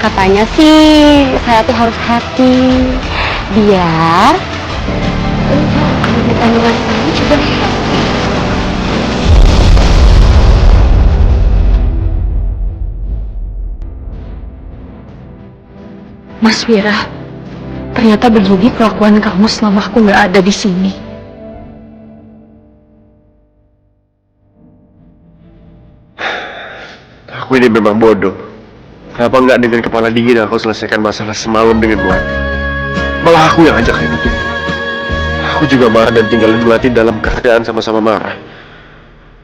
Katanya sih saya tuh harus hati biar kandungan kamu juga happy. Mas Wira, ternyata begini kelakuan kamu selama aku nggak ada di sini. Aku ini memang bodoh. Kenapa nggak dengan kepala dingin aku selesaikan masalah semalam dengan Melati? Malah aku yang ajak itu. Aku juga marah dan tinggalin Melati dalam keadaan sama-sama marah.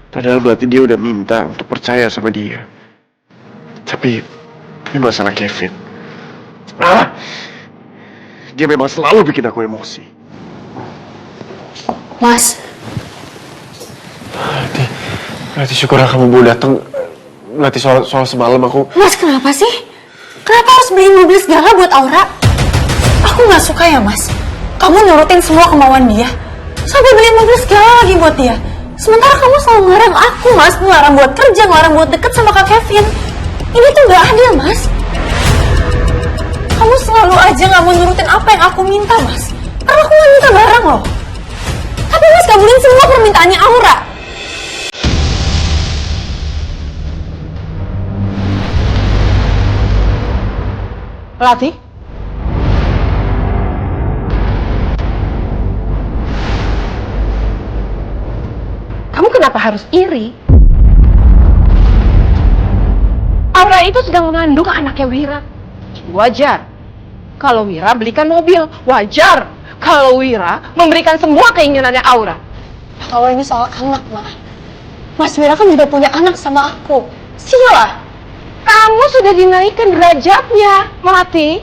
Padahal Melati dia udah minta untuk percaya sama dia. Tapi ini masalah Kevin. Dia memang selalu bikin aku emosi. Mas, Melati syukur kamu boleh datang. Melati soal semalam aku. Mas kenapa sih? Kenapa harus beliin mobil segala buat Aura? Aku nggak suka ya Mas. Kamu nurutin semua kemauan dia. Sampai beliin mobil segala lagi buat dia. Sementara kamu selalu ngelarang aku Mas. Ngelarang buat kerja, ngelarang buat deket sama Kak Kevin. Ini tuh nggak adil Mas. Kamu selalu aja nggak mau nurutin apa yang aku minta Mas. Karena aku nggak minta barang loh. Tapi Mas kabulin semua permintaannya Aura. Melati? Kamu kenapa harus iri? Aura itu sedang mengandung anaknya Wira. Wajar kalau Wira belikan mobil. Wajar kalau Wira memberikan semua keinginannya Aura. Kalau ini soal anak, Ma. Mas Wira kan juga punya anak sama aku. Sila. Kamu sudah dinaikkan derajatnya, Melati.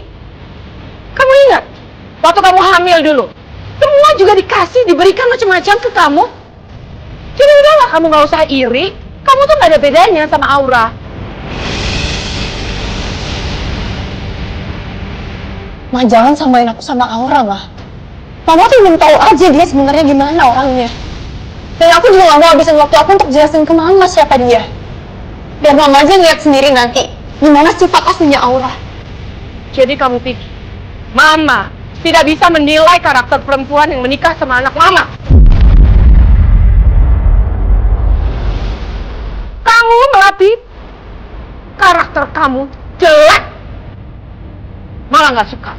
Kamu ingat, waktu kamu hamil dulu, semua juga dikasih, diberikan macam-macam ke kamu. Jadi udahlah, kamu nggak usah iri. Kamu tuh nggak ada bedanya sama Aura. Ma, jangan samain aku sama Aura, Ma. Mama tuh belum tahu aja dia sebenarnya gimana orangnya. Dan aku juga gak mau habisin waktu aku untuk jelasin ke Mama siapa dia. Biar Mama aja ngeliat sendiri nanti gimana sifat aslinya Aura. Jadi kamu pikir, Mama tidak bisa menilai karakter perempuan yang menikah sama anak Mama? Kamu Melati, karakter kamu jelek. Malah nggak suka.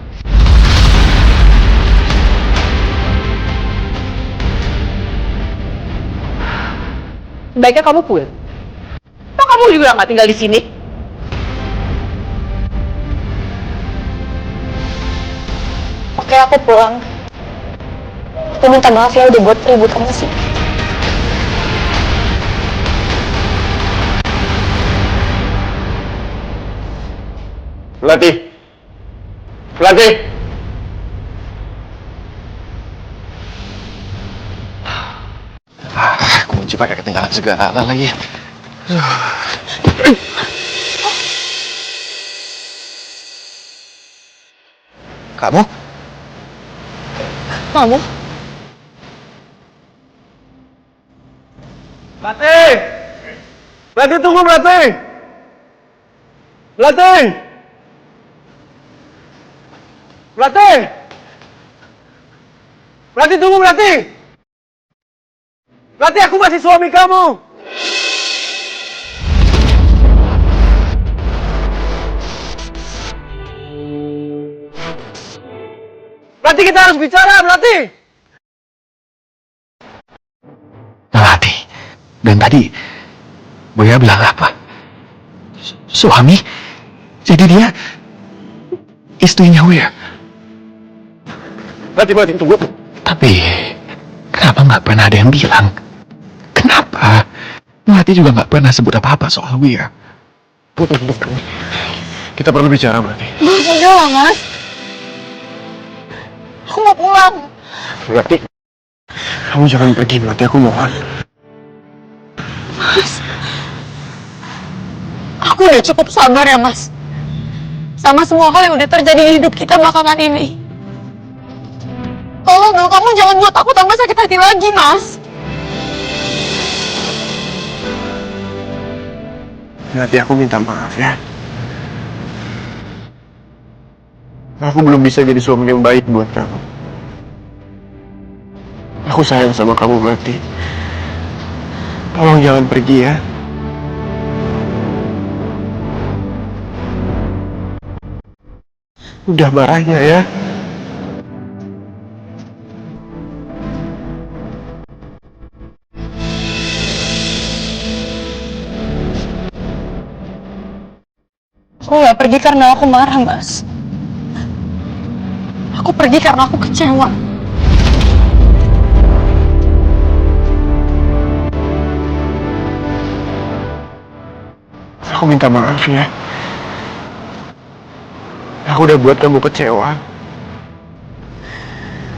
Sebaiknya kamu pulang. Kok kamu juga nggak tinggal di sini? Oke, aku pulang. Aku minta maaf ya udah buat ribut kamu sih. Melati. Melati. Kunci pakai ketinggalan segala lagi. Kamu? Kamu? Melati! Melati tunggu Melati! Melati! Melati! Melati tunggu Melati! Melati aku masih suami kamu! Melati kita harus bicara Melati! Melati. Dan tadi Buya bilang apa? Suami? Jadi dia istrinya Buya. Melati tunggu. Tapi kenapa nggak pernah ada yang bilang? Kenapa? Melati juga nggak pernah sebut apa-apa soal Buya. Kita perlu bicara Melati. Mas, udah lah, Mas. Aku mau pulang. Melati, kamu jangan pergi Melati, aku mohon. Mas, aku udah cukup sabar ya, Mas. Sama semua hal yang udah terjadi di hidup kita belakangan ini. Tolong dong, kamu jangan buat aku tambah sakit hati lagi, Mas. Melati, aku minta maaf ya. Aku belum bisa jadi suami yang baik buat kamu. Aku sayang sama kamu, Melati. Tolong jangan pergi ya. Udah marahnya ya. Aku gak pergi karena aku marah, Mas. Aku pergi karena aku kecewa. Aku minta maaf ya. Aku udah buat kamu kecewa.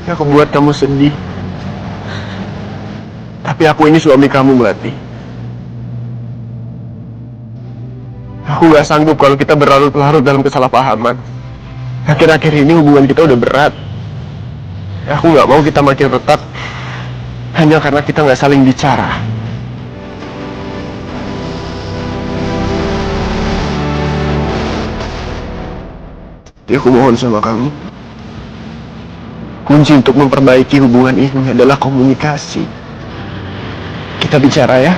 Aku buat kamu sedih. Tapi aku ini suami kamu, Melati. Aku gak sanggup kalau kita berlarut-larut dalam kesalahpahaman. Akhir-akhir ini hubungan kita udah berat. Aku gak mau kita makin retak hanya karena kita gak saling bicara. Jadi aku mohon sama kamu, kunci untuk memperbaiki hubungan ini adalah komunikasi. Kita bicara ya.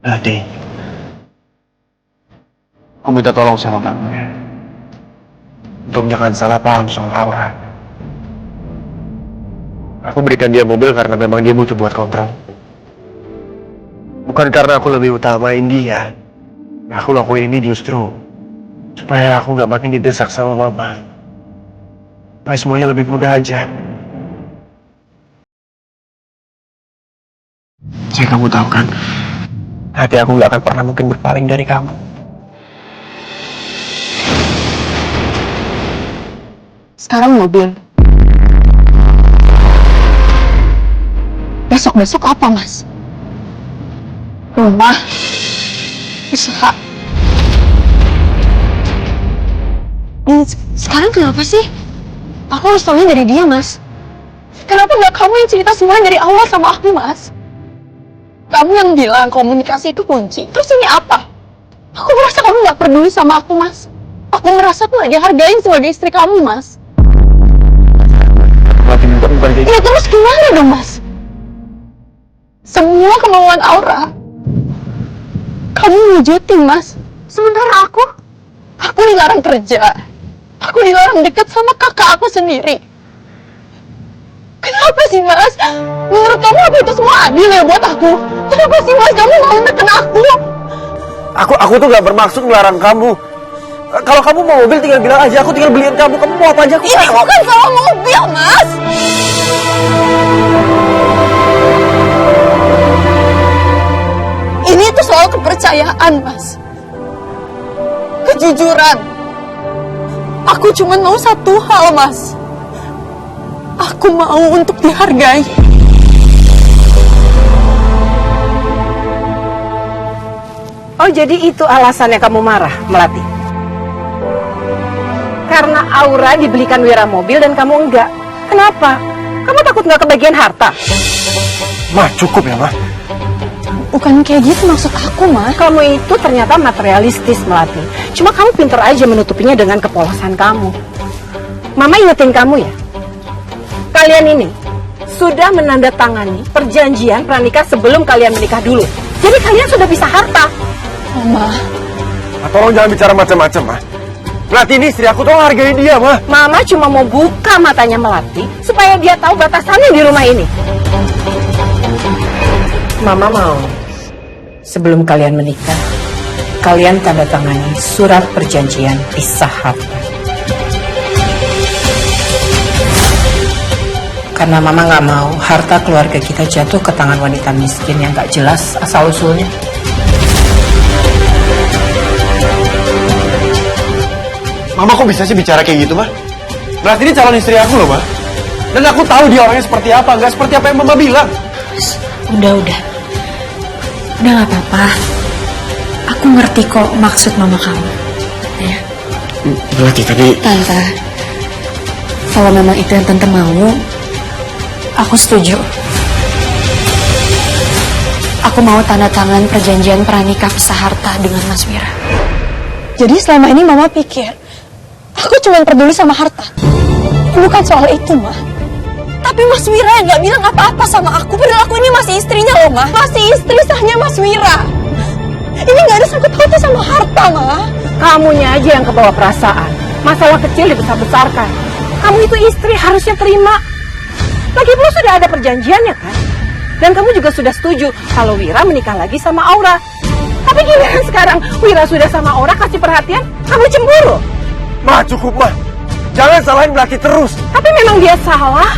Ade, aku minta tolong sama kamu ya, untuk jangan salah paham soal Aura. Aku berikan dia mobil karena memang dia butuh buat kontrak. Bukan karena aku lebih utamain dia. Aku lakuin ini justru supaya aku gak makin didesak sama mama. Supaya semuanya lebih mudah aja. Jadi kamu tahu kan, hati aku gak akan pernah mungkin berpaling dari kamu. Sekarang mobil. Besok-besok apa, Mas? Rumah, usaha. Sekarang kenapa sih? Aku harus tahunya dari dia, Mas. Kenapa nggak kamu yang cerita semuanya dari awal sama aku, Mas? Kamu yang bilang komunikasi itu kunci. Terus ini apa? Aku merasa kamu nggak peduli sama aku, Mas. Aku merasa tuh gak dihargain sebagai istri kamu, Mas. Bukan kayak Ya terus gimana dong, Mas? Semua kemauan Aura kamu wujudin, Mas. Sementara aku dilarang kerja. Aku dilarang dekat sama kakak aku sendiri. Kenapa sih, Mas? Menurut kamu apa itu semua adil ya buat aku? Kenapa sih, Mas, kamu mau neken aku? Aku tuh gak bermaksud melarang kamu. Kalau kamu mau mobil tinggal bilang aja, aku tinggal beliin kamu. Kamu mau apa aja aku Ini bukan soal mobil, Mas. Ini tuh soal kepercayaan, Mas. Kejujuran. Aku cuma mau satu hal, Mas. Aku mau untuk dihargai. Oh, jadi itu alasannya kamu marah, Melati? Karena Aura dibelikan Wira mobil dan kamu enggak. Kenapa? Kamu takut nggak kebagian harta? Ma, cukup ya, Ma. Bukan kayak gitu maksud aku, Mas. Kamu itu ternyata materialistis, Melati. Cuma kamu pintar aja menutupinya dengan kepolosan kamu. Mama ingetin kamu ya, kalian ini sudah menandatangani perjanjian pranikah sebelum kalian menikah dulu. Jadi kalian sudah bisa harta. Mama. Ma, tolong jangan bicara macam-macam, Ma. Melati ini istri aku, tolong hargai dia, Ma. Mama cuma mau buka matanya Melati supaya dia tahu batasannya di rumah ini. Mama mau sebelum kalian menikah, kalian tanda tangani surat perjanjian pisah harta. Karena Mama nggak mau harta keluarga kita jatuh ke tangan wanita miskin yang nggak jelas asal-usulnya. Mama kok bisa sih bicara kayak gitu, Ma? Melati ini calon istri aku loh, Ma. Dan aku tahu dia orangnya seperti apa, nggak seperti apa yang Mama bilang. Udah nggak apa-apa. Aku ngerti kok maksud mama kamu. Ya. Melati tadi. Tante, kalau memang itu yang tante mau, aku setuju. Aku Aku mau tanda tangan perjanjian pranikah pisah harta dengan Mas Wira. Jadi selama ini Mama pikir aku cuma peduli sama harta. Bukan soal itu, Ma. Tapi Mas Wira yang gak bilang apa-apa sama aku. Padahal aku ini masih istrinya loh, Ma. Masih istri sahnya Mas Wira. Ini gak ada sangkut pautnya sama harta, Ma. Kamunya aja yang kebawa perasaan. Masalah kecil dibesar-besarkan. Kamu itu istri harusnya terima. Lagi pula sudah ada perjanjiannya kan? Dan kamu juga sudah setuju kalau Wira menikah lagi sama Aura. Tapi giliran sekarang Wira sudah sama Aura kasih perhatian, kamu cemburu. Ma, cukup, Ma. Jangan salahin Melati terus. Tapi memang dia salah.